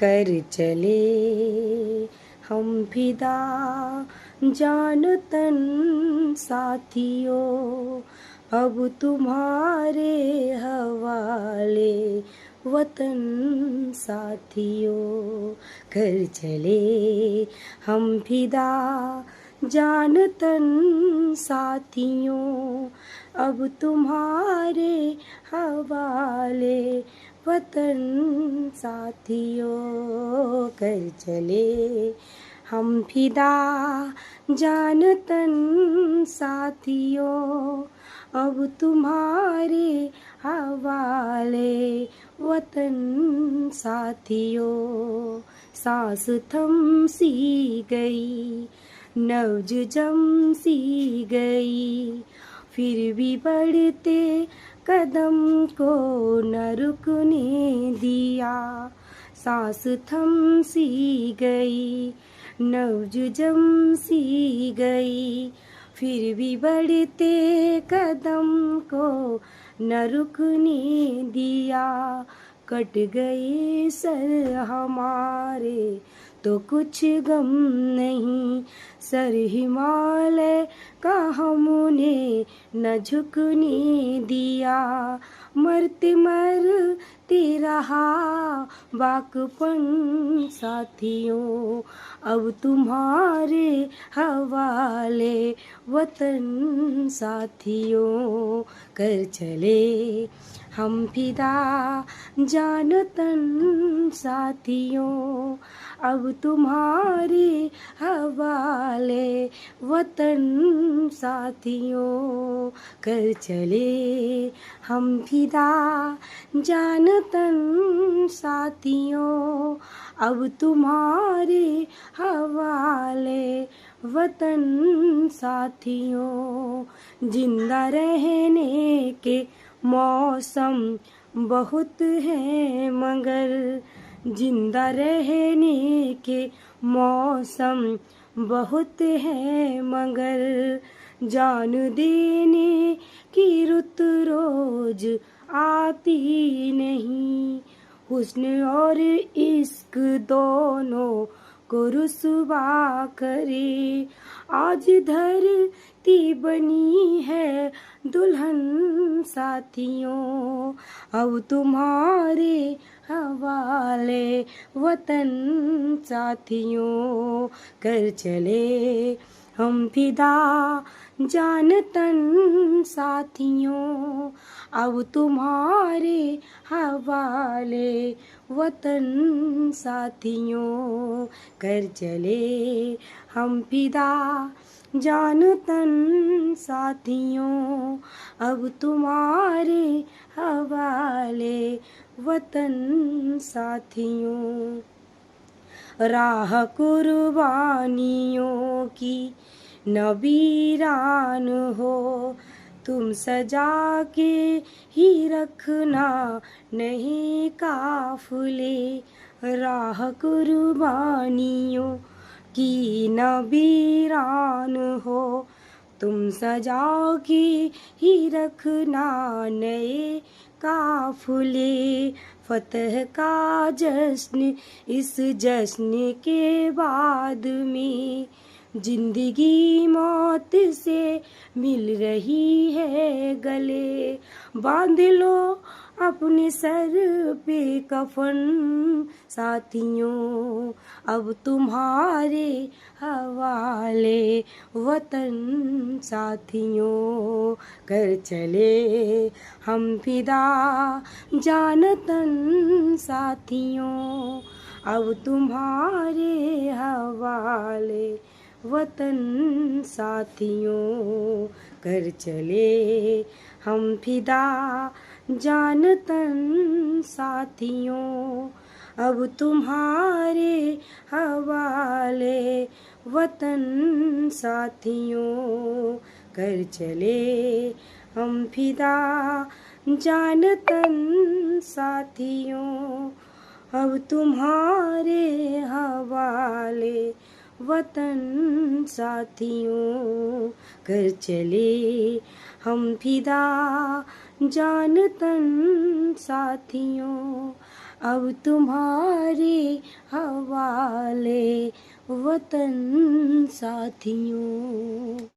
कर चले हम फिदा जान तन साथियों, अब तुम्हारे हवाले वतन साथियों। कर चले हम फिदा जान तन साथियों, अब तुम्हारे हवाले वतन साथियों। कर चले हम फिदा जान तन साथियों, अब तुम्हारे हवाले वतन साथियों। सांस थम सी गई, नब्ज जम सी गई, फिर भी बढ़ते कदम को न रुकने दिया। सांस थम सी गई, नब्ज जम सी गई, फिर भी बढ़ते कदम को न रुकने दिया। कट गए सर हमारे तो कुछ गम नहीं, सर हिमालय का हमने न झुकने दिया। मरते मरते रहा बाकपन साथियों, अब तुम्हारे हवाले वतन साथियों। कर चले हम फिदा जान तन साथियों, अब तुम्हारे हवाले वतन साथियों। कर चले हम फिदा जान तन साथियों, अब तुम्हारे हवाले वतन साथियों। जिंदा रहने के मौसम बहुत है मगर, जिंदा रहने के मौसम बहुत है मगर, जान देने की रुत रोज आती नहीं। हुस्न और इश्क दोनों को रुसवा करे, आज धरती बनी है दुल्हन साथियों, अब तुम्हारे हवाले वतन साथियों। कर चले हम फिदा जान तन साथियों, अब तुम्हारे हवाले वतन साथियों। कर चले हम फिदा जान तन साथियों, अब तुम्हारे हवाले वतन साथियों। राह कुर्बानियों की न वीरान हो, तुम सजा के ही रखना नहीं काफिले। राह कुर्बानियों की न वीरान हो, तुम सजा के ही रखना नए काफिले। फतह का जश्न, इस जश्न के बाद में जिंदगी मौत से मिल रही है गले। बांध लो अपने सर पे कफन साथियों, अब तुम्हारे हवाले वतन साथियों। कर चले हम फिदा जान तन साथियों, अब तुम्हारे हवाले वतन साथियों। कर चले हम फिदा जान तन साथियों, अब तुम्हारे हवाले वतन साथियों। कर चले हम फिदा जान तन साथियों, अब तुम्हारे हवाले वतन साथियों। कर चले हम फिदा जान तन साथियों, अब तुम्हारे हवाले वतन साथियों।